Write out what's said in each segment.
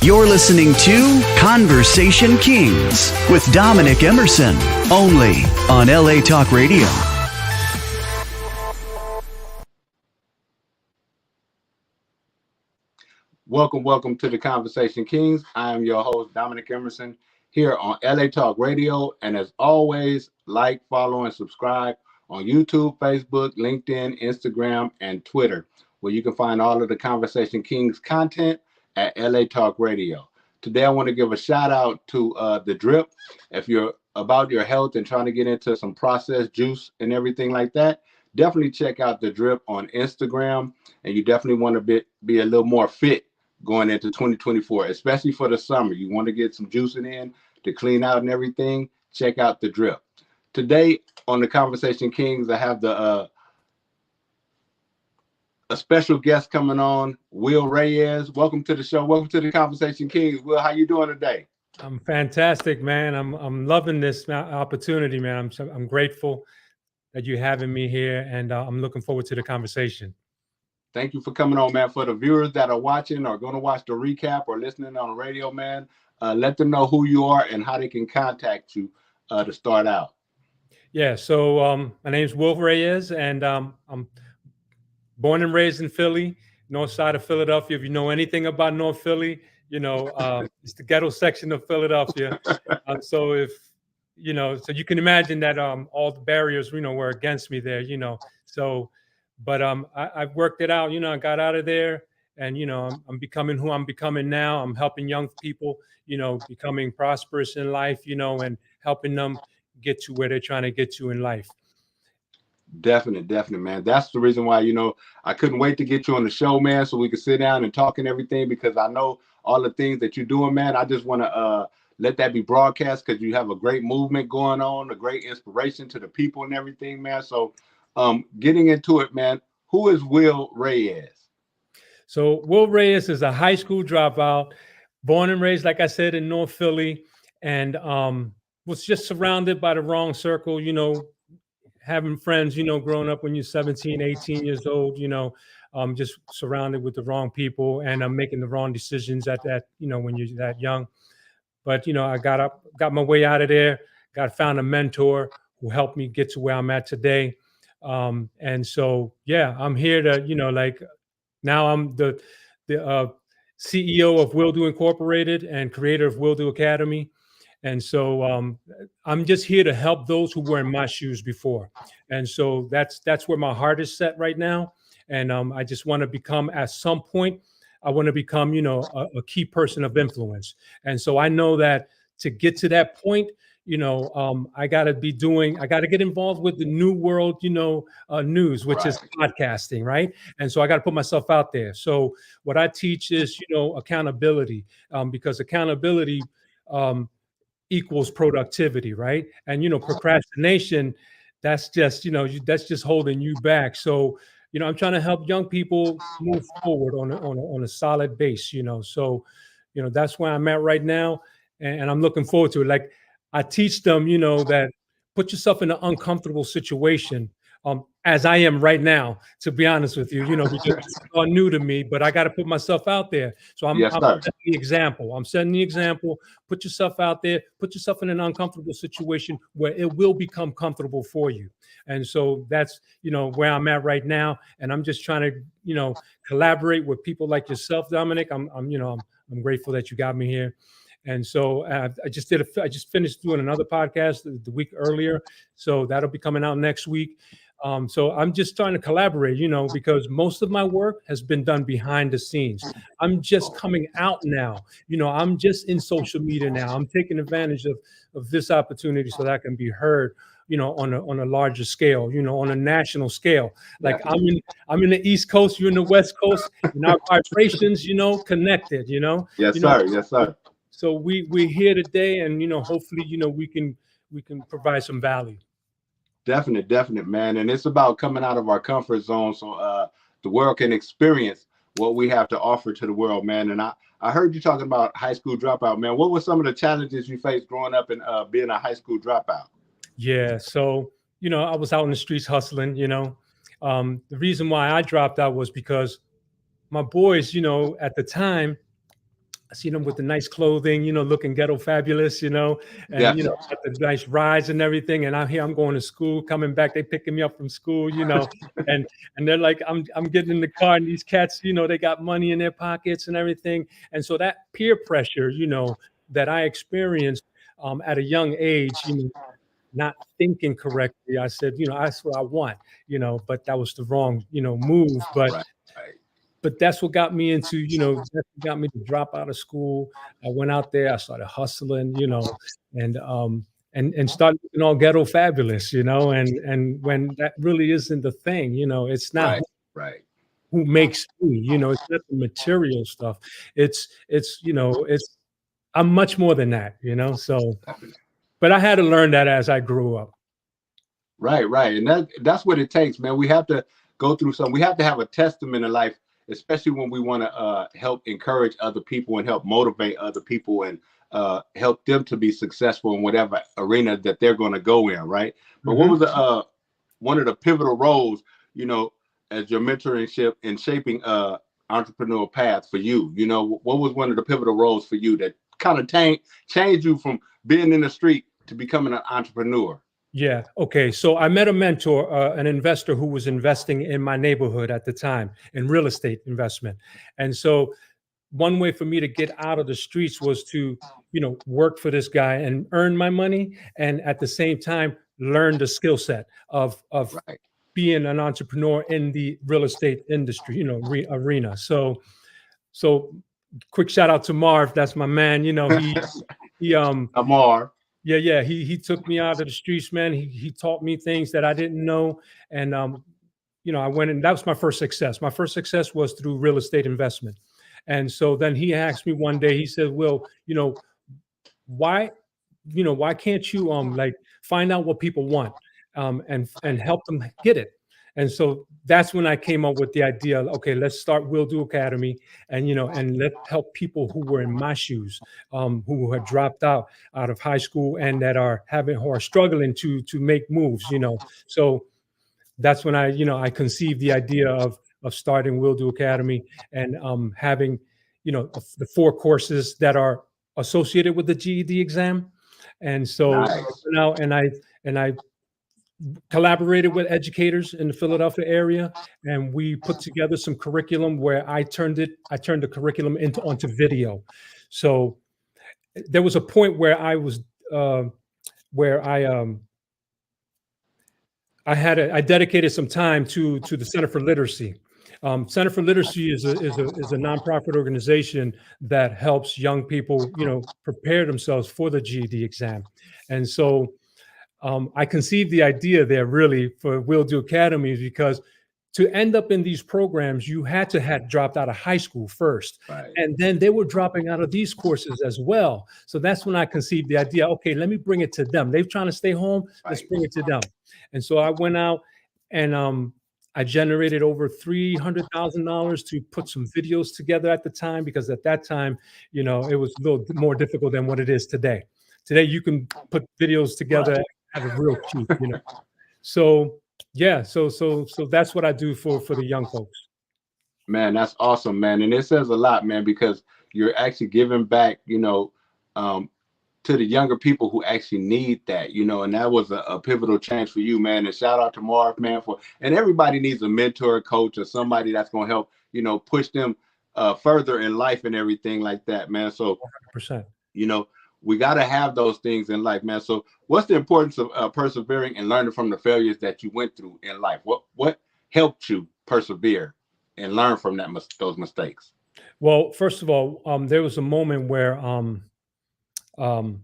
You're listening to Conversation Kingz with Dominic Emerson, only on LA Talk Radio. Welcome to the Conversation Kingz. I am your host, Dominic Emerson, here on LA Talk Radio. And as always, like, follow, and subscribe on YouTube, Facebook, LinkedIn, Instagram, and Twitter, where you can find all of the Conversation Kingz content at LA Talk Radio. Today, I want to give a shout out to The Drip. If you're about your health and trying to get into some processed juice and everything like that, definitely check out The Drip on Instagram. And you definitely want to be a little more fit going into 2024, especially for the summer. You want to get some juicing in to clean out and everything, check out The Drip. Today on the Conversation Kingz, I have a special guest coming on, Will Reyes. Welcome to the show. Welcome to the Conversation Kingz. Will, how you doing today? I'm fantastic, man. I'm loving this opportunity, man. I'm grateful that you're having me here, and I'm looking forward to the conversation. Thank you for coming on, man. For the viewers that are watching or going to watch the recap or listening on the radio, man, let them know who you are and how they can contact you to start out. Yeah, so my name's Will Reyes, and I'm born and raised in Philly, north side of Philadelphia. If you know anything about North Philly, you know, it's the ghetto section of Philadelphia. So if, you know, so you can imagine that all the barriers, you know, were against me there, you know. So, but I worked it out, you know, I got out of there, and, you know, I'm becoming who I'm becoming now. I'm helping young people, you know, becoming prosperous in life, you know, and helping them get to where they're trying to get to in life. Definitely, man. That's the reason why, you know, I couldn't wait to get you on the show, man, so we could sit down and talk and everything, because I know all the things that you're doing, man. I just want to let that be broadcast, because you have a great movement going on, a great inspiration to the people and everything, man. So getting into it, man, who is Will Reyes? So Will Reyes is a high school dropout, born and raised, like I said, in North Philly, and was just surrounded by the wrong circle, you know, having friends, you know, growing up when you're 17, 18 years old, you know, just surrounded with the wrong people, and I'm making the wrong decisions at that, you know, when you're that young. But, you know, I got my way out of there, found a mentor who helped me get to where I'm at today. And so, yeah, I'm here to, you know, like now I'm the CEO of Will Do Incorporated and creator of Will Do Academy. And so I'm just here to help those who were in my shoes before. And so that's where my heart is set right now. And I just want to become, at some point, I want to become, you know, a key person of influence. And so I know that to get to that point, you know, I got to get involved with the new world, you know, news, which is podcasting, right? And so I got to put myself out there. So what I teach is, you know, accountability, because accountability equals productivity, right? And, you know, procrastination, that's just, you know, that's just holding you back. So, you know, I'm trying to help young people move forward on a solid base, you know. So, you know, that's where I'm at right now, and I'm looking forward to it. Like, I teach them, you know, that put yourself in an uncomfortable situation, as I am right now, to be honest with you, you know, because it's all new to me, but I got to put myself out there. So I'm setting the example. I'm setting the example. Put yourself out there, put yourself in an uncomfortable situation where it will become comfortable for you. And so that's, you know, where I'm at right now. And I'm just trying to, you know, collaborate with people like yourself, Dominic. I'm grateful that you got me here. And so I just finished doing another podcast the week earlier. So that'll be coming out next week. So I'm just trying to collaborate, you know, because most of my work has been done behind the scenes. I'm just coming out now. You know, I'm just in social media now. I'm taking advantage of this opportunity so that I can be heard, you know, on a larger scale, you know, on a national scale. Like I'm in the East Coast, you're in the West Coast, and our vibrations, you know, connected, you know. Yes, sir. Yes, sir. So we're here today, and, you know, hopefully, you know, we can provide some value. Definitely, man. And it's about coming out of our comfort zone so the world can experience what we have to offer to the world, man. And I heard you talking about high school dropout, man. What were some of the challenges you faced growing up and being a high school dropout? Yeah, so, you know, I was out in the streets hustling, you know. The reason why I dropped out was because my boys, you know, at the time, see them with the nice clothing, looking ghetto fabulous, and Definitely. got the nice rides and everything. And out here, I'm going to school, coming back, they picking me up from school, and they're like, I'm getting in the car, and these cats, they got money in their pockets and everything. And so that peer pressure, that I experienced at a young age, not thinking correctly, I said, that's what I want, but that was the wrong, move. But Right. but that's what got me into, that's what got me to drop out of school. I went out there, I started hustling, and started looking all ghetto fabulous, and when that really isn't the thing, it's not Right. who makes me, it's not the material stuff. It's I'm much more than that, so, but I had to learn that as I grew up. Right. And that's what it takes, man. We have to go through something. We have to have a testament in life, especially when we want to help encourage other people and help motivate other people and help them to be successful in whatever arena that they're going to go in, right? But what was one of the pivotal roles, as your mentorship in shaping entrepreneurial path for you? What was one of the pivotal roles for you that kind of changed you from being in the street to becoming an entrepreneur? Yeah. Okay. So I met a mentor, an investor who was investing in my neighborhood at the time in real estate investment. And so one way for me to get out of the streets was to, work for this guy and earn my money. And at the same time, learn the skill set of being an entrepreneur in the real estate industry, arena. So quick shout out to Marv. That's my man. Marv. Yeah. He took me out of the streets, man. He taught me things that I didn't know. And, I went, and that was my first success. My first success was through real estate investment. And so then he asked me one day, he said, Will, why can't you, find out what people want, and help them get it? And so that's when I came up with the idea, okay, let's start Will Do Academy, and, and let's help people who were in my shoes, who had dropped out of high school and that are struggling to make moves, So that's when I conceived the idea of starting Will Do Academy and having, the 4 courses that are associated with the GED exam. And so now, and I collaborated with educators in the Philadelphia area, and we put together some curriculum where I turned the curriculum onto video. So there was a point where I was I dedicated some time to the Center for Literacy. Center for Literacy is a nonprofit organization that helps young people, prepare themselves for the GED exam. And so I conceived the idea there really for Will Do Academy, because to end up in these programs, you had to have dropped out of high school first. Right. And then they were dropping out of these courses as well. So that's when I conceived the idea, okay, let me bring it to them. They're trying to stay home. Let's bring it to them. And so I went out and I generated over $300,000 to put some videos together at the time, because at that time, it was a little more difficult than what it is today. Today, you can put videos together at a real cheap, So yeah, so that's what I do for the young folks. Man, that's awesome, man. And it says a lot, man, because you're actually giving back, to the younger people who actually need that, and that was a pivotal change for you, man. And shout out to Marv, man, and everybody needs a mentor, a coach, or somebody that's going to help, push them further in life and everything like that, man. So 100%. We got to have those things in life, man. So what's the importance of persevering and learning from the failures that you went through in life? What helped you persevere and learn from those mistakes? Well, first of all, there was a moment where I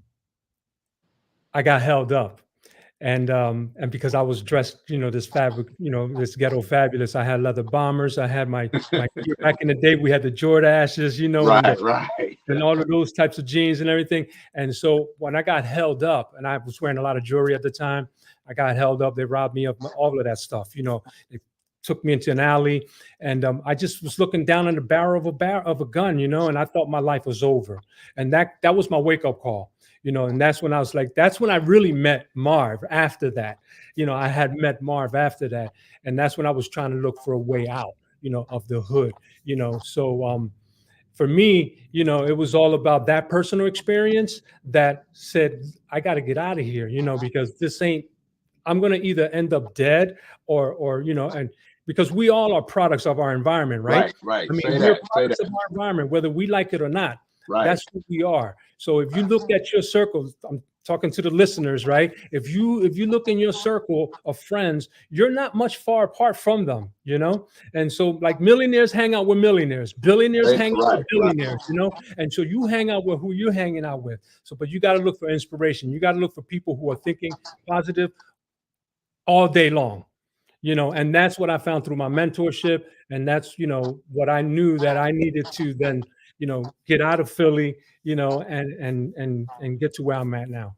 got held up, and because I was dressed, this fabric, this ghetto fabulous. I had leather bombers. I had my back in the day we had the Jordashes, and all of those types of jeans and everything. And so when I got held up, and I was wearing a lot of jewelry at the time, I got held up. They robbed me of all of that stuff. They took me into an alley, and I just was looking down on the barrel of a gun, and I thought my life was over. And that was my wake up call, and that's when I was like, that's when I really met Marv. After that, I had met Marv after that, and that's when I was trying to look for a way out, of the hood, So for me, you know, it was all about that personal experience that said, I got to get out of here, you know, because this ain't, I'm going to either end up dead or, you know, and because we all are products of our environment, right? Right. I mean, Say we're that. products of our environment, whether we like it or not. Right. That's who we are. So if you look at your circles, I'm talking to the listeners, right? If you look in your circle of friends, you're not much far apart from them, you know? And so like millionaires hang out with millionaires, billionaires hang out with billionaires, you know? And so you hang out with who you're hanging out with. So, but you got to look for inspiration. You got to look for people who are thinking positive all day long, you know, and that's what I found through my mentorship. And that's, you know, what I knew that I needed to then, you know, get out of Philly, you know, and get to where I'm at now.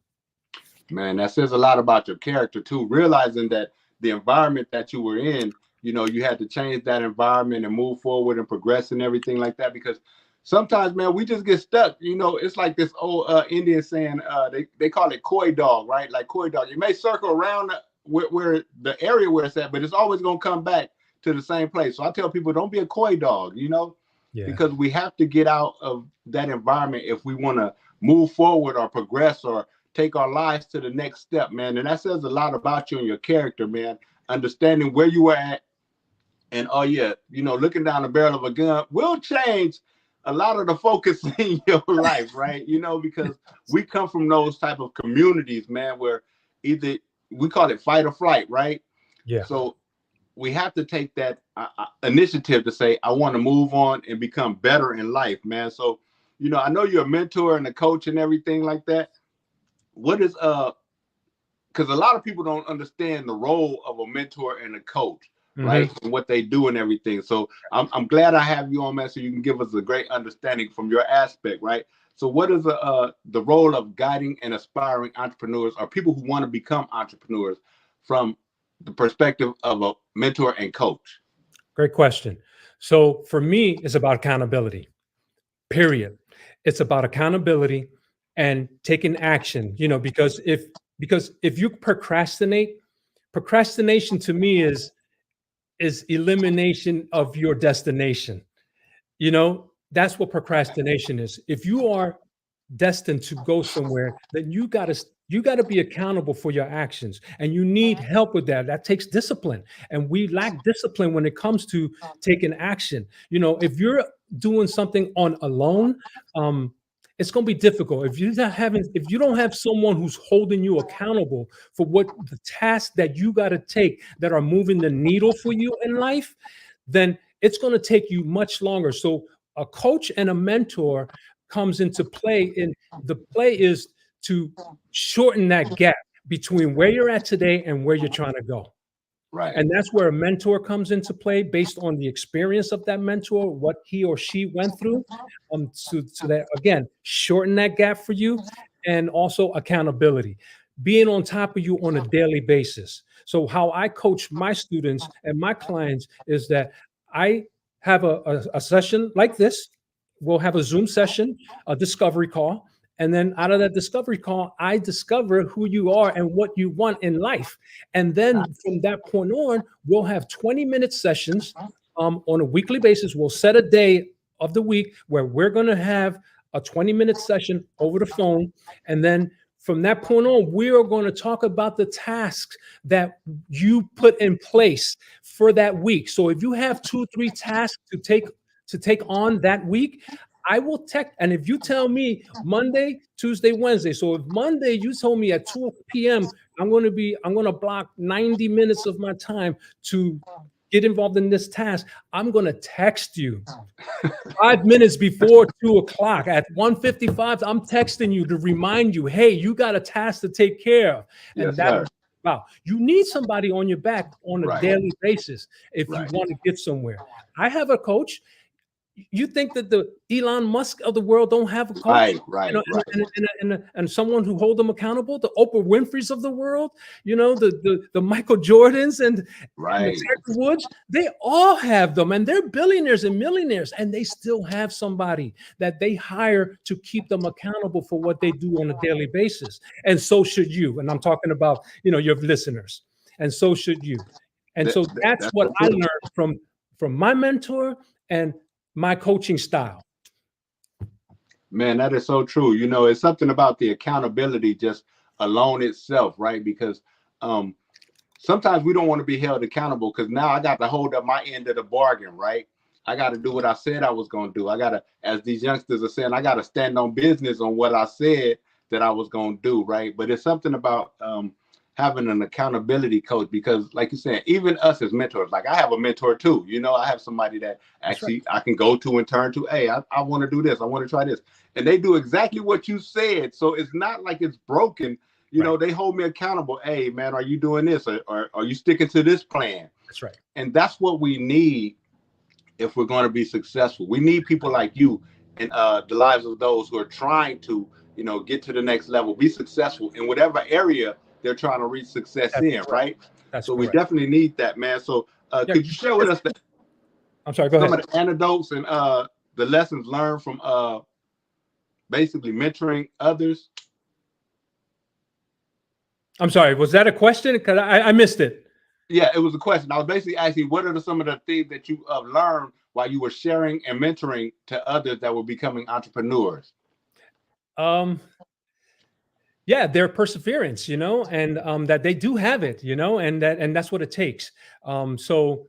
Man, that says a lot about your character too, realizing that the environment that you were in, you know, you had to change that environment and move forward and progress and everything like that. Because sometimes, man, we just get stuck. You know, it's like this old Indian saying, they call it koi dog, right? Like koi dog. You may circle around where the area where it's at, but it's always going to come back to the same place. So I tell people, don't be a koi dog, you know, because we have to get out of that environment if we want to move forward or progress or take our lives to the next step, man. And that says a lot about you and your character, man. Understanding where you were at and, oh yeah, you know, looking down the barrel of a gun will change a lot of the focus in your life, right? You know, because we come from those type of communities, man, where either we call it fight or flight, right? Yeah. So we have to take that initiative to say, I want to move on and become better in life, man. So, you know, I know you're a mentor and a coach and everything like that. What is because a lot of people don't understand the role of a mentor and a coach, right? And what they do and everything. So I'm glad I have you on, man, so you can give us a great understanding from your aspect, right? So what is the role of guiding and aspiring entrepreneurs or people who want to become entrepreneurs from the perspective of a mentor and coach? Great question. So for me, it's about accountability, period. It's about accountability and taking action, you know, because if you procrastinate, procrastination to me is elimination of your destination. You know, that's what procrastination is. If you are destined to go somewhere, then you got to be accountable for your actions, and you need help with that. That takes discipline, and we lack discipline when it comes to taking action. You know, if you're doing something on alone, it's going to be difficult. If you don't have someone who's holding you accountable for what the tasks that you got to take that are moving the needle for you in life, then it's going to take you much longer. So a coach and a mentor comes into play, and the play is to shorten that gap between where you're at today and where you're trying to go. Right. And that's where a mentor comes into play based on the experience of that mentor, what he or she went through, so that, again, shorten that gap for you, and also accountability, being on top of you on a daily basis. So how I coach my students and my clients is that I have a session like this. We'll have a Zoom session, a discovery call. And then out of that discovery call, I discover who you are and what you want in life. And then from that point on, we'll have 20-minute sessions on a weekly basis. We'll set a day of the week where we're going to have a 20-minute session over the phone. And then from that point on, we are going to talk about the tasks that you put in place for that week. So if you have 2-3 tasks to take on that week, I will text. And if you tell me Monday, Tuesday, Wednesday, so if Monday you told me at 2 p.m. I'm going to block 90 minutes of my time to get involved in this task, I'm going to text you 5 minutes before 2 o'clock. At 1:55, I'm texting you to remind you, hey, you got a task to take care of. And wow, you need somebody on your back on a daily basis if you want to get somewhere. I have a coach. You think that the Elon Musk of the world don't have a coach? And someone who hold them accountable? The Oprah Winfreys of the world, you know, the Michael Jordans and the Tiger Woods, they all have them, and they're billionaires and millionaires, and they still have somebody that they hire to keep them accountable for what they do on a daily basis. And so should you. And I'm talking about, you know, your listeners. And so should you. And so that's what I learned from my mentor and my coaching style. Man, that is so true. You know, it's something about the accountability just alone itself, right? Because sometimes we don't want to be held accountable because now I got to hold up my end of the bargain, right? I got to do what I said I was going to do. I got to, as these youngsters are saying, I got to stand on business on what I said that I was going to do, right? But it's something about having an accountability coach because, like you said, even us as mentors, like I have a mentor too. You know, I have somebody that actually I can go to and turn to. Hey, I want to do this. I want to try this. And they do exactly what you said. So it's not like it's broken. You know, they hold me accountable. Hey, man, are you doing this? Or are you sticking to this plan? That's right. And that's what we need if we're going to be successful. We need people like you in the lives of those who are trying to, you know, get to the next level, be successful in whatever area they're trying to reach success right? That's so correct. We definitely need that, man. So could you share with us I'm sorry, go ahead. Some of the anecdotes and the lessons learned from basically mentoring others? I'm sorry, was that a question? Because I missed it. Yeah, it was a question. I was basically asking, what are some of the things that you have learned while you were sharing and mentoring to others that were becoming entrepreneurs? Yeah, their perseverance, you know, and that they do have it, you know, and that's what it takes. So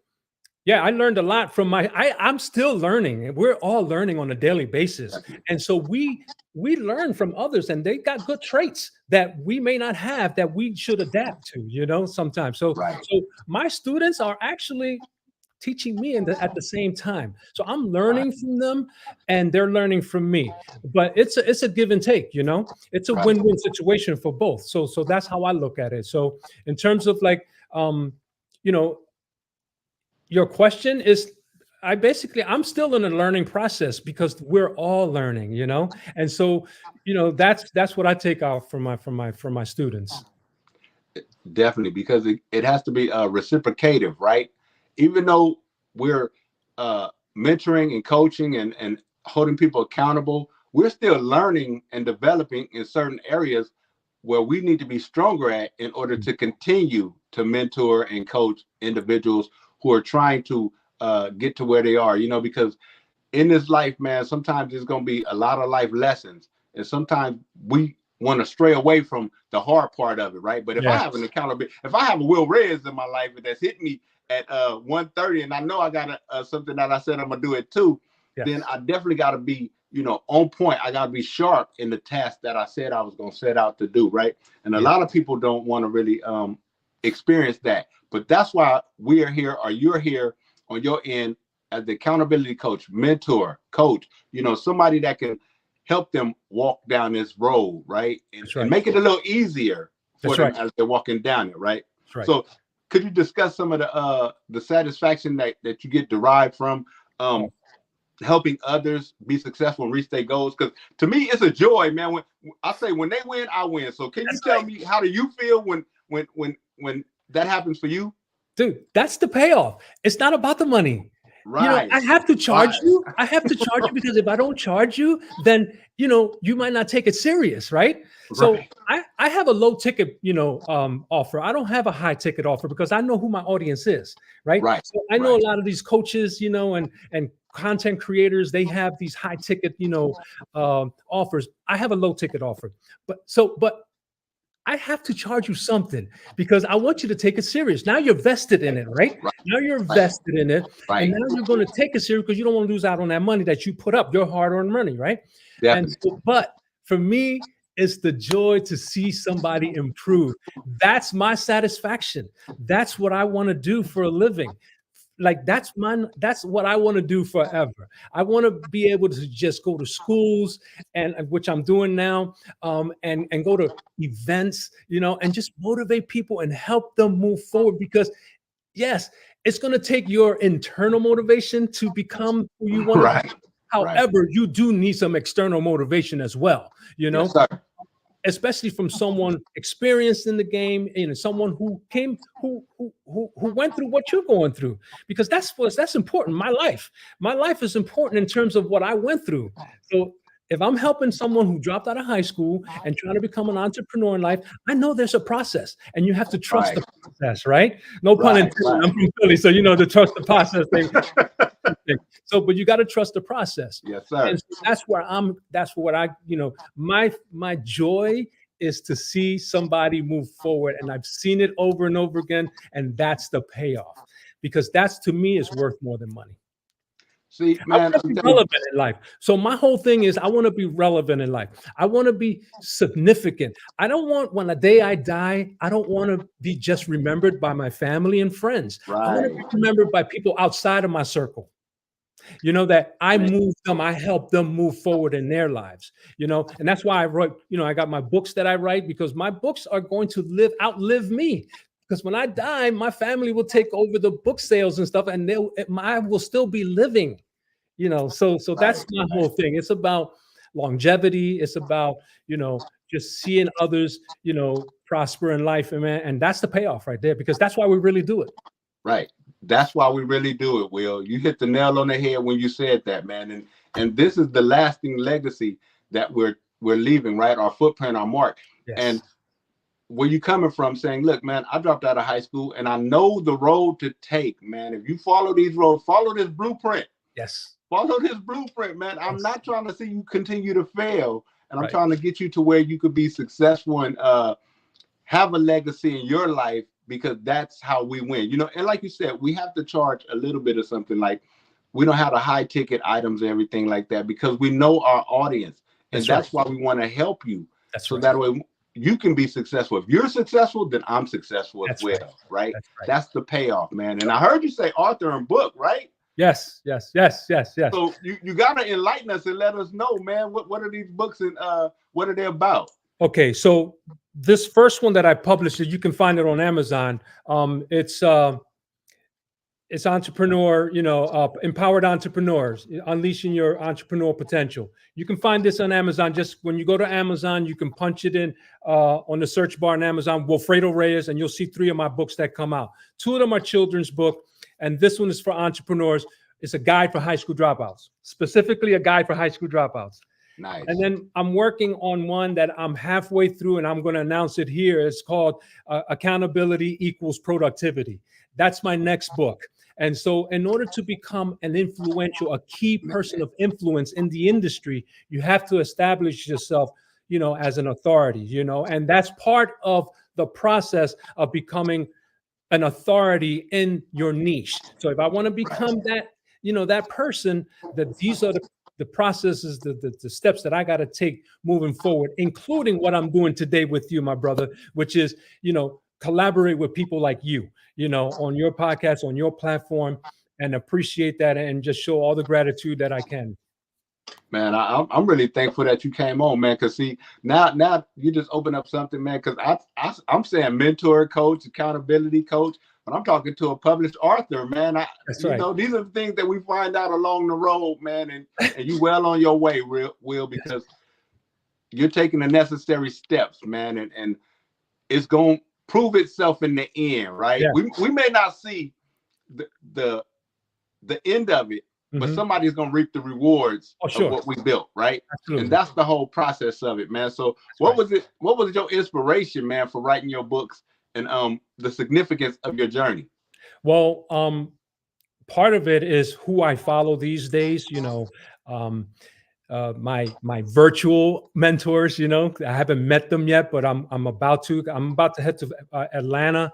yeah, I learned a lot from I'm still learning. We're all learning on a daily basis. And so we learn from others and they got good traits that we may not have that we should adapt to, you know, sometimes. So my students are actually teaching me at the same time. So I'm learning from them and they're learning from me. But it's a give and take, you know. It's a win-win situation for both. So that's how I look at it. So in terms of like you know, your question is, I'm still in a learning process because we're all learning, you know? And so, you know, that's what I take out from my students. Definitely, because it has to be reciprocative, right? Even though we're mentoring and coaching and holding people accountable, we're still learning and developing in certain areas where we need to be stronger at in order to continue to mentor and coach individuals who are trying to get to where they are, you know, because in this life, man, sometimes there's going to be a lot of life lessons. And sometimes we want to stray away from the hard part of it, right? But if I have an accountability, if I have a Will Reyes in my life that's hit me at 1:30 and I know I got something that I said I'm going to do at 2, then I definitely got to be, you know, on point. I got to be sharp in the task that I said I was going to set out to do, right? And a lot of people don't want to really experience that. But that's why we are here, or you're here on your end as the accountability coach, mentor, coach, you know, somebody that can help them walk down this road, right? And make it a little easier for them as they're walking down it, right? So could you discuss some of the satisfaction that you get derived from helping others be successful and reach their goals? Because to me, it's a joy, man. When I say when they win, I win. So can you tell me, how do you feel when that happens for you? Dude, that's the payoff. It's not about the money. Right. You know, I have to charge you. I have to charge you because if I don't charge you, then, you know, you might not take it serious, right? So I have a low ticket, you know, offer. I don't have a high ticket offer because I know who my audience is, right? So I know a lot of these coaches, you know, and content creators, they have these high ticket, you know, offers. I have a low ticket offer, but I have to charge you something because I want you to take it serious. Now you're vested in it, right? Now you're vested in it. And now you're going to take it serious because you don't want to lose out on that money that you put up, your hard-earned money, right? And so, but for me, it's the joy to see somebody improve. That's my satisfaction. That's what I want to do for a living. Like that's what I want to do forever. I want to be able to just go to schools, and which I'm doing now, and go to events, you know, and just motivate people and help them move forward. Because yes, it's going to take your internal motivation to become who you want to be. However, you do need some external motivation as well, you know. Especially from someone experienced in the game, you know, someone who went through what you're going through, because that's important. My life is important in terms of what I went through. So if I'm helping someone who dropped out of high school and trying to become an entrepreneur in life, I know there's a process, and you have to trust the process, right? No pun intended. I'm from Philly, so you know the trust the process thing. So, but you got to trust the process. Yes, sir. And so that's what I, my joy is to see somebody move forward. And I've seen it over and over again. And that's the payoff, because that's, to me, is worth more than money. See, I man, want to be relevant in life. So my whole thing is I want to be relevant in life. I want to be significant. I don't want, when the day I die, I don't want to be just remembered by my family and friends. I want to be remembered by people outside of my circle. That I moved them, I helped them move forward in their lives, and that's why I wrote, I got my books that I write, because my books are going to outlive me. Because when I die, my family will take over the book sales and stuff, and I will still be living, so that's my whole thing. It's about longevity. It's about, just seeing others, prosper in life, and that's the payoff right there, because that's why we really do it. Right. That's why we really do it, Will. You hit the nail on the head when you said that, man. And this is the lasting legacy that we're leaving, right? Our footprint, our mark. Yes. And where you coming from saying, look, man, I dropped out of high school and I know the road to take, man. If you follow these roads, follow this blueprint. Yes. Follow this blueprint, man. I'm not trying to see you continue to fail. And I'm Right. trying to get you to where you could be successful and have a legacy in your life, because that's how we win. And like you said, we have to charge a little bit of something. Like, we don't have the high ticket items and everything like that, because we know our audience. And that's why we want to help you. So that way you can be successful. If you're successful, then I'm successful as well, right? That's the payoff, man. And I heard you say author and book, right? Yes. So you got to enlighten us and let us know, man, what are these books and what are they about? Okay, so this first one that I published, you can find it on Amazon. It's entrepreneur, empowered entrepreneurs, unleashing your entrepreneurial potential. You can find this on Amazon. Just when you go to Amazon, you can punch it in on the search bar on Amazon, Wilfredo Reyes, and you'll see 3 of my books that come out. 2 of them are children's book, and this one is for entrepreneurs. It's a guide for high school dropouts, specifically a guide for high school dropouts. Nice. And then I'm working on one that I'm halfway through, and I'm going to announce it here. It's called Accountability Equals Productivity. That's my next book. And so in order to become an influential, a key person of influence in the industry, you have to establish yourself, as an authority, and that's part of the process of becoming an authority in your niche. So if I want to become that, that person, that these are the processes, the steps that I got to take moving forward, including what I'm doing today with you, my brother, which is, collaborate with people like you, on your podcast, on your platform, and appreciate that and just show all the gratitude that I can. Man, I'm really thankful that you came on, man. Because see, now you just open up something, man. Because I'm saying mentor, coach, accountability coach, but I'm talking to a published author, man. These are the things that we find out along the road, man. And you well on your way, Will, because you're taking the necessary steps, man. And it's going to prove itself in the end, right? Yeah. We may not see the end of it, but somebody's going to reap the rewards of what we built, right? Absolutely. And that's the whole process of it, man. So what was your inspiration, man, for writing your books and the significance of your journey? Well, part of it is who I follow these days, my virtual mentors, I haven't met them yet, but I'm about to head to Atlanta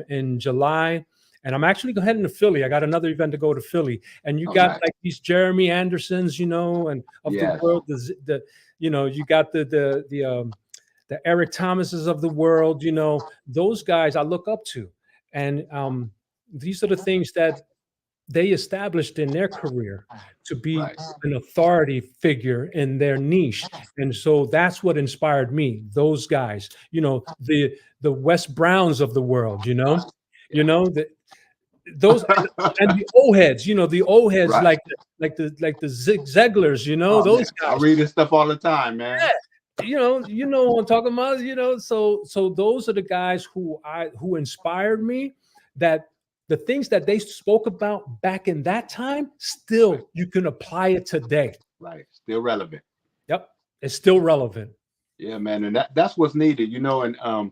in July. And I'm actually heading to Philly. I got another event to go to Philly, and you got like these Jeremy Andersons, and of the world. You got the Eric Thomases of the world. Those guys I look up to, and these are the things that they established in their career to be an authority figure in their niche. And so that's what inspired me. Those guys, the Wes Browns of the world, those and the old heads, the old heads, like the Zig Ziglars, those guys. I read this stuff all the time, man. Yeah. What I'm talking about, so those are the guys who inspired me, that the things that they spoke about back in that time, still you can apply it today. Right. Still relevant. Yep. It's still relevant. Yeah, man. And that's what's needed, and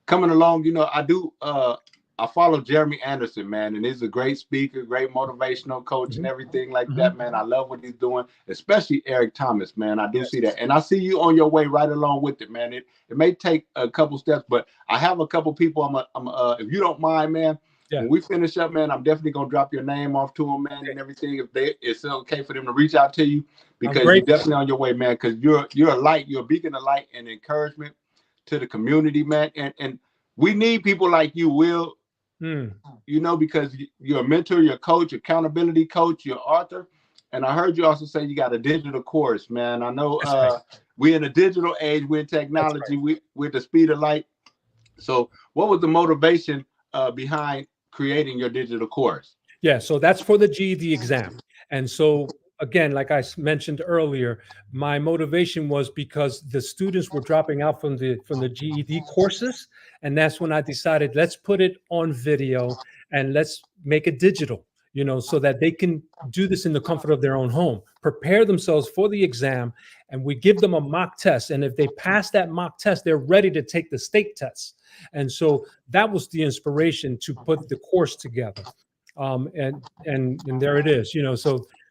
coming along, I do a I follow Jeremy Anderson, man, and he's a great speaker, great motivational coach, and everything like that, man. I love what he's doing, especially Eric Thomas, man. I do see that, and I see you on your way right along with it, man. It may take a couple steps, but I have a couple people. If you don't mind, man, when we finish up, man, I'm definitely gonna drop your name off to them, man, and everything. If it's okay for them to reach out to you, because you're definitely on your way, man. Because you're a light, you're a beacon of light and encouragement to the community, man. And we need people like you, Will. You know, because you're a mentor, you're a coach, accountability coach, you're author. And I heard you also say you got a digital course, man. I know we're in a digital age, we're in technology, we're at the speed of light. So what was the motivation behind creating your digital course? Yeah, so that's for the GED exam. And so again, like I mentioned earlier, my motivation was because the students were dropping out from the GED courses, and that's when I decided, let's put it on video and let's make it digital, you know, so that they can do this in the comfort of their own home, prepare themselves for the exam, and we give them a mock test. And if they pass that mock test, they're ready to take the state tests. And so that was the inspiration to put the course together. And there it is, you know.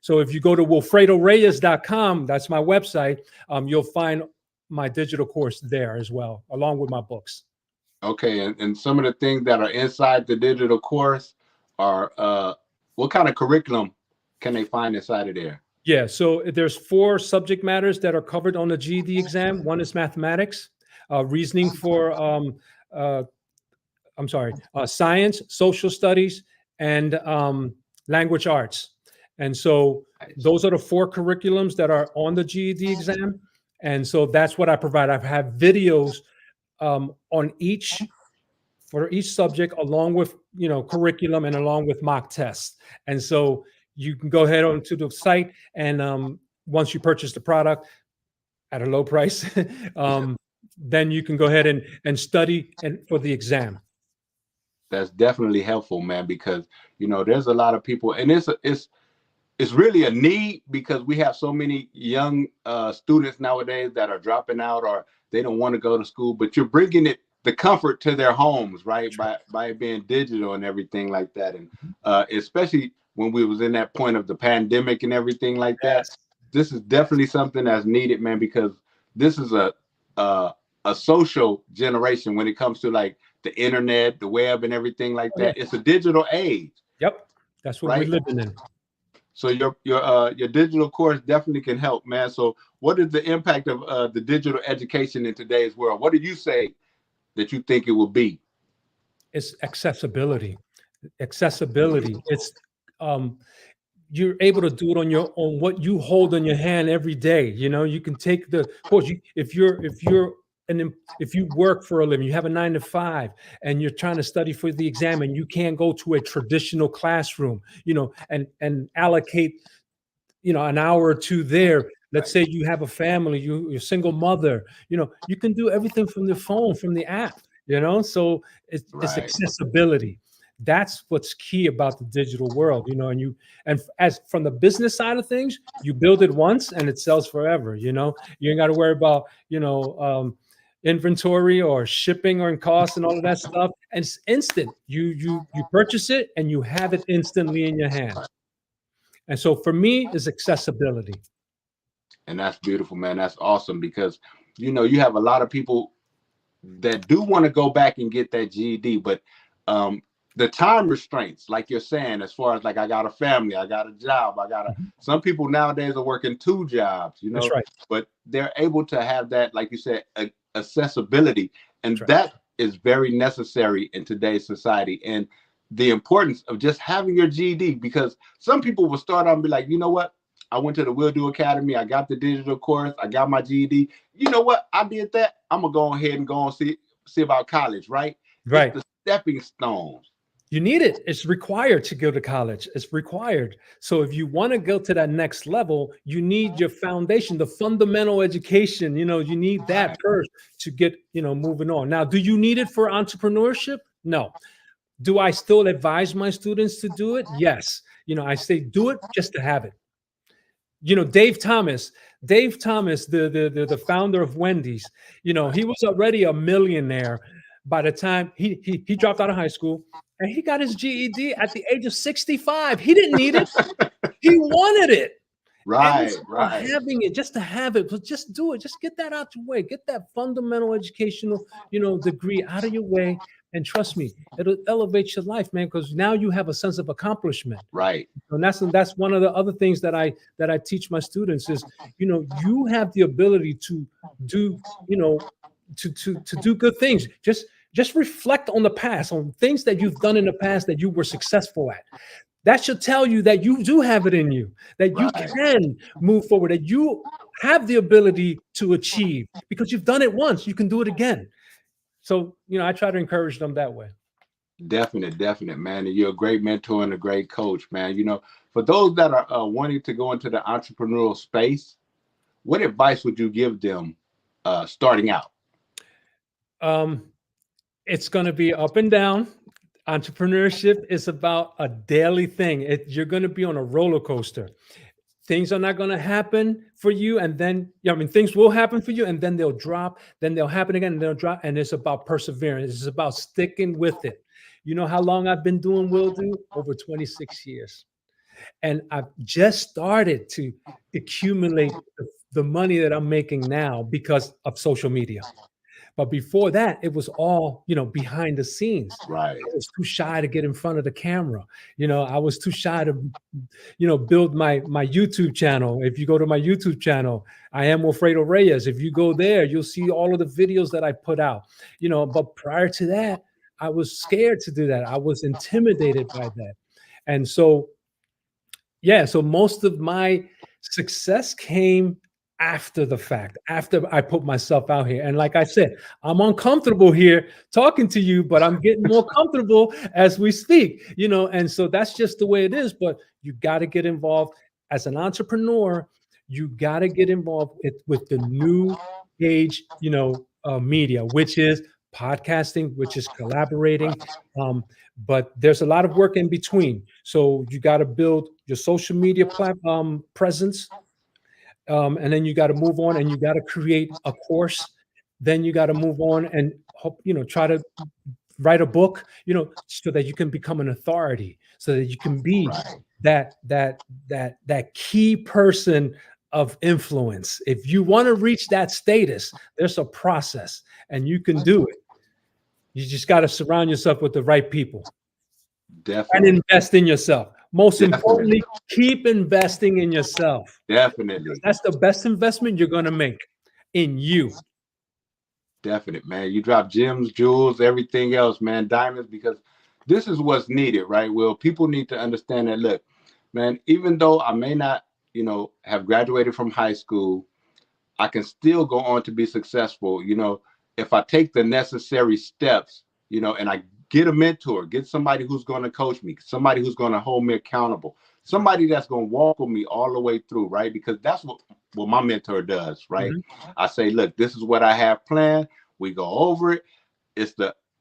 So if you go to wilfredoreyes.com, that's my website, you'll find my digital course there as well, along with my books. Okay, and some of the things that are inside the digital course are what kind of curriculum can they find inside of there? Yeah, so there's 4 subject matters that are covered on the GED exam. One is mathematics, reasoning for science, social studies, and language arts. And so those are the 4 curriculums that are on the GED exam. And so that's what I provide. I have videos for each subject, along with, you know, curriculum and along with mock tests. And so you can go ahead onto the site, and once you purchase the product at a low price, then you can go ahead and study for the exam. That's definitely helpful, man, because, you know, there's a lot of people, and it's really a need, because we have so many young students nowadays that are dropping out, or they don't want to go to school, but you're bringing the comfort to their homes, right? By it being digital and everything like that. And especially when we was in that point of the pandemic and everything like that, this is definitely something that's needed, man, because this is a social generation when it comes to like the internet, the web, and everything like that. It's a digital age. Yep, that's what we're living in. So your digital course definitely can help, man. So what is the impact of the digital education in today's world? What do you say that you think it will be? It's accessibility. Accessibility. It's you're able to do it on what you hold in your hand every day. You know, you can take the course. If you work for a living, you have a 9 to 5, and you're trying to study for the exam, and you can't go to a traditional classroom, you know, and allocate, you know, an hour or 2 there. Let's say you have a family, you're a single mother, you know, you can do everything from the phone, from the app, you know. So it's accessibility. That's what's key about the digital world, you know. And as from the business side of things, you build it once and it sells forever. You know, you ain't got to worry about, you know, inventory or shipping or costs and all of that stuff. And it's instant. You purchase it and you have it instantly in your hand. And so for me, is accessibility. And that's beautiful, man. That's awesome, because, you know, you have a lot of people that do want to go back and get that GED, but the time restraints, like you're saying, as far as like, I got a family, I got a job, some people nowadays are working 2 jobs, you know. That's right. But they're able to have that, like you said, accessibility. And that is very necessary in today's society. And the importance of just having your GED, because some people will start out and be like, you know what? I went to the Will Do Academy. I got the digital course. I got my GED. You know what? I did that. I'm going to go ahead and go and see about college, right? Right. It's the stepping stones. You need it. It's required to go to college. It's required. So if you want to go to that next level, you need your foundation, the fundamental education. You know, you need that first to get, you know, moving on. Now, do you need it for entrepreneurship? No. Do I still advise my students to do it? Yes. You know, I say do it just to have it. You know, Dave Thomas, the founder of Wendy's, you know, he was already a millionaire by the time he dropped out of high school and he got his GED at the age of 65. He didn't need it. He wanted it. Right, Having it, just to have it, but just do it. Just get that out your way. Get that fundamental educational, degree out of your way. And trust me, it'll elevate your life, man, because now you have a sense of accomplishment. Right. And that's one of the other things that I teach my students is, you have the ability to do, to do good things. Just reflect on the past, on things that you've done in the past that you were successful at. That should tell you that you do have it in you, that you can move forward, that you have the ability to achieve because you've done it once. You can do it again. So, I try to encourage them that way. Definite, man. And you're a great mentor and a great coach, man. For those that are wanting to go into the entrepreneurial space, what advice would you give them starting out? It's going to be up and down. Entrepreneurship is about a daily thing. You're going to be on a roller coaster. Things are not going to happen for you. And then, things will happen for you and then they'll drop, then they'll happen again and they'll drop. And it's about perseverance. It's about sticking with it. You know how long I've been doing Will Do? Over 26 years. And I've just started to accumulate the money that I'm making now because of social media. But before that, it was all, behind the scenes. Right. I was too shy to get in front of the camera. I was too shy to, build my YouTube channel. If you go to my YouTube channel, I am Wilfredo Reyes. If you go there, you'll see all of the videos that I put out. But prior to that, I was scared to do that. I was intimidated by that. And so, so most of my success came after the fact, after I put myself out here. And like I said, I'm uncomfortable here talking to you, but I'm getting more comfortable as we speak, and so that's just the way it is. But you got to get involved as an entrepreneur. You got to get involved with the new age, media, which is podcasting, which is collaborating. But there's a lot of work in between. So you got to build your social media presence. And then you got to move on and you got to create a course. Then you got to move on and hope, try to write a book, so that you can become an authority, so that you can be that key person of influence. If you want to reach that status, there's a process and you can do it. You just got to surround yourself with the right people. Definitely. And invest in yourself. Most importantly, keep investing in yourself. Definitely. That's the best investment you're going to make in you. Definite, man. You drop gems, jewels, everything else, man, diamonds, because this is what's needed, right? Well, people need to understand that, look, man, even though I may not, have graduated from high school, I can still go on to be successful, if I take the necessary steps, and I get a mentor, get somebody who's going to coach me, somebody who's going to hold me accountable, somebody that's going to walk with me all the way through, right? Because that's what my mentor does, right? Mm-hmm. I say, look, this is what I have planned. We go over it.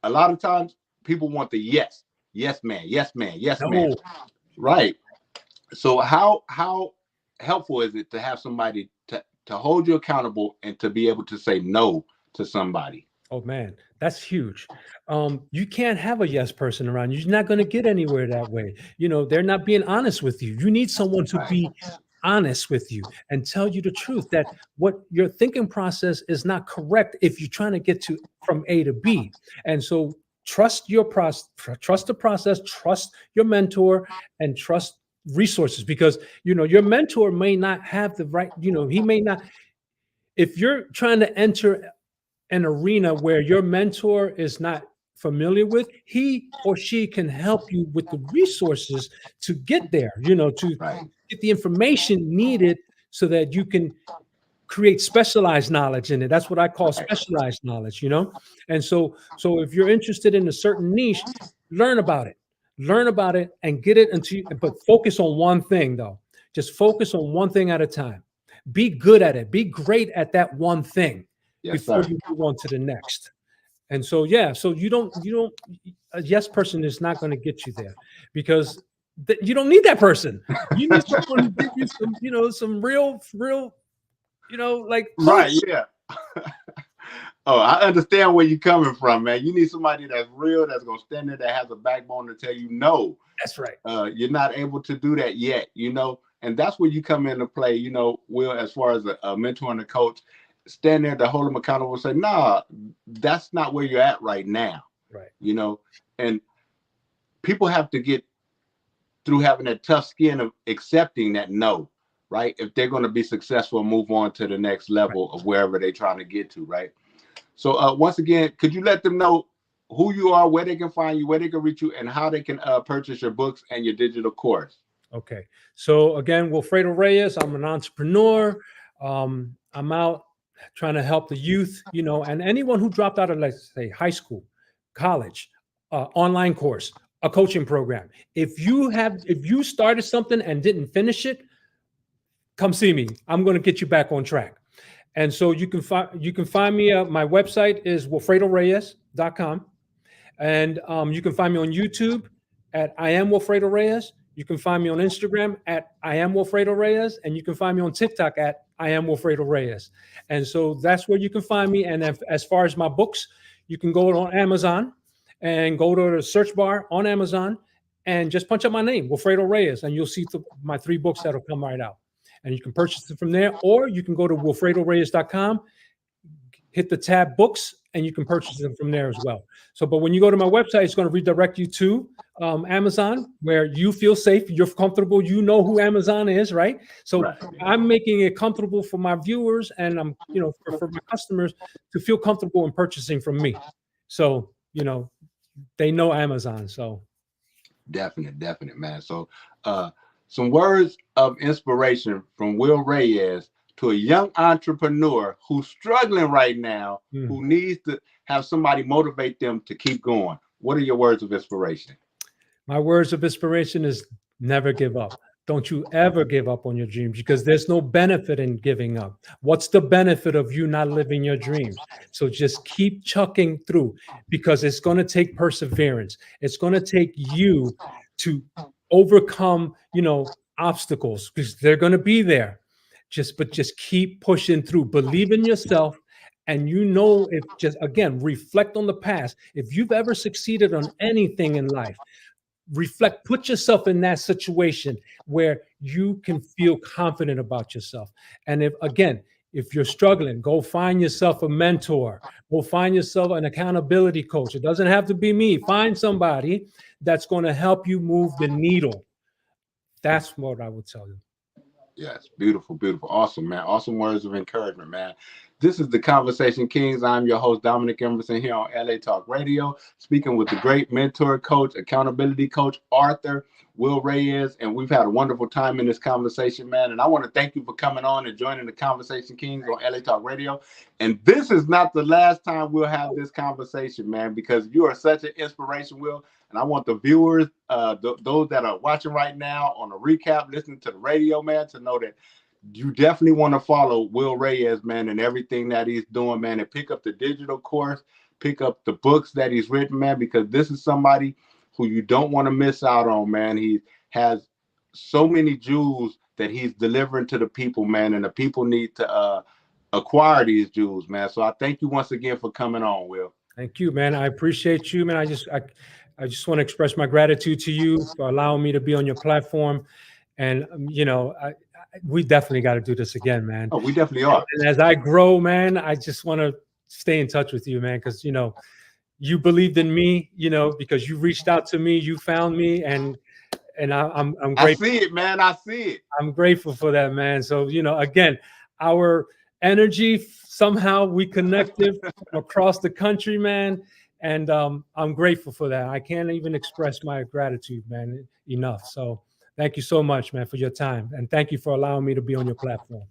A lot of times people want the yes man. Right. So how helpful is it to have somebody to hold you accountable and to be able to say no to somebody? Oh man, that's huge. You can't have a yes person around you. You're not going to get anywhere that way. They're not being honest with you. You need someone to be honest with you and tell you the truth, that what your thinking process is not correct if you're trying to get from A to B. And so trust the process, trust your mentor, and trust resources, because your mentor may not have the right, he may not. If you're trying to enter an arena where your mentor is not familiar with, he or she can help you with the resources to get there, to get the information needed so that you can create specialized knowledge in it. That's what I call specialized knowledge, And so if you're interested in a certain niche, learn about it and get it but focus on one thing though. Just focus on one thing at a time. Be good at it. Be great at that one thing. Before you move on to the next. And so, so you don't, a yes person is not going to get you there, because you don't need that person. You need someone to give you some, some real, like. Right. Yeah. Oh, I understand where you're coming from, man. You need somebody that's real, that's gonna stand there, that has a backbone to tell you no. That's right. You're not able to do that yet, and that's where you come into play, Will, as far as a mentor and a coach, stand there to hold them accountable and say, nah, that's not where you're at right now. Right. And people have to get through having that tough skin of accepting that no, right? If they're going to be successful and move on to the next level of wherever they're trying to get to, right? So once again, could you let them know who you are, where they can find you, where they can reach you, and how they can purchase your books and your digital course? Okay. So again, Wilfredo Reyes, I'm an entrepreneur. I'm out trying to help the youth, and anyone who dropped out of, let's say, high school, college, online course, a coaching program. If you started something and didn't finish it, come see me. I'm going to get you back on track. And so you can find me. My website is wilfredoreyes.com. And you can find me on YouTube at I am Wilfredo Reyes. You can find me on Instagram at I am Wilfredo Reyes. And you can find me on TikTok at I am Wilfredo Reyes. And so that's where you can find me. And as far as my books, you can go on Amazon and go to the search bar on Amazon and just punch up my name, Wilfredo Reyes, and you'll see my 3 books that'll come right out. And you can purchase it from there, or you can go to wilfredoreyes.com, hit the tab books, and you can purchase them from there as well. So, but when you go to my website, it's going to redirect you to Amazon, where you feel safe, you're comfortable, you know who Amazon is, right? So right. I'm making it comfortable for my viewers, and I'm, for my customers to feel comfortable in purchasing from me. So, they know Amazon. So definite, man. So, some words of inspiration from Will Reyes to a young entrepreneur who's struggling right now, who needs to have somebody motivate them to keep going. What are your words of inspiration? My words of inspiration is never give up. Don't you ever give up on your dreams, because there's no benefit in giving up. What's the benefit of you not living your dreams? So just keep chucking through, because it's going to take perseverance. It's going to take you to overcome, obstacles, because they're going to be there. But just keep pushing through. Believe in yourself. And if just, again, reflect on the past. If you've ever succeeded on anything in life, reflect, put yourself in that situation where you can feel confident about yourself. And if you're struggling, go find yourself a mentor. Go find yourself an accountability coach. It doesn't have to be me. Find somebody that's going to help you move the needle. That's what I would tell you. Yes, beautiful. Awesome, man. Awesome words of encouragement, man. This is the Conversation Kings. I'm your host, Dominic Emerson, here on LA Talk Radio, speaking with the great mentor, coach, accountability coach, Arthur Will Reyes. And we've had a wonderful time in this conversation, man. And I want to thank you for coming on and joining the Conversation Kings on LA Talk Radio. And this is not the last time we'll have this conversation, man, because you are such an inspiration, Will. And I want the viewers, those that are watching right now on a recap, listening to the radio, man, to know that you definitely want to follow Will Reyes, man, and everything that he's doing, man, and pick up the digital course, pick up the books that he's written, man, because this is somebody who you don't want to miss out on, man. He has so many jewels that he's delivering to the people, man, and the people need to acquire these jewels, man. So I thank you once again for coming on, Will. Thank you, man. I appreciate you, man. I just want to express my gratitude to you for allowing me to be on your platform. And, we definitely got to do this again, man. Oh, we definitely are. And as I grow, man, I just want to stay in touch with you, man, because, you believed in me, because you reached out to me, you found me, and I'm grateful. I see it, man. I see it. I'm grateful for that, man. So, again, our energy, somehow we connected across the country, man. And I'm grateful for that. I can't even express my gratitude, man, enough. So thank you so much, man, for your time. And thank you for allowing me to be on your platform.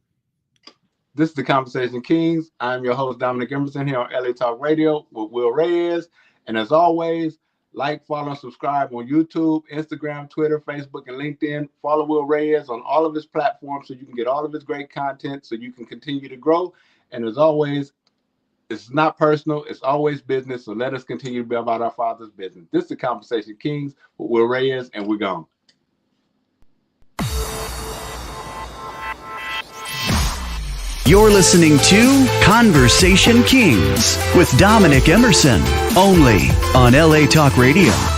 This is the Conversation Kings. I'm your host, Dominic Emerson, here on LA Talk Radio with Will Reyes. And as always, like, follow, and subscribe on YouTube, Instagram, Twitter, Facebook, and LinkedIn. Follow Will Reyes on all of his platforms so you can get all of his great content so you can continue to grow. And as always, it's not personal. It's always business. So let us continue to be about our Father's business. This is the Conversation Kings with Will Reyes, and we're gone. You're listening to Conversation Kings with Dominic Emerson, only on LA Talk Radio.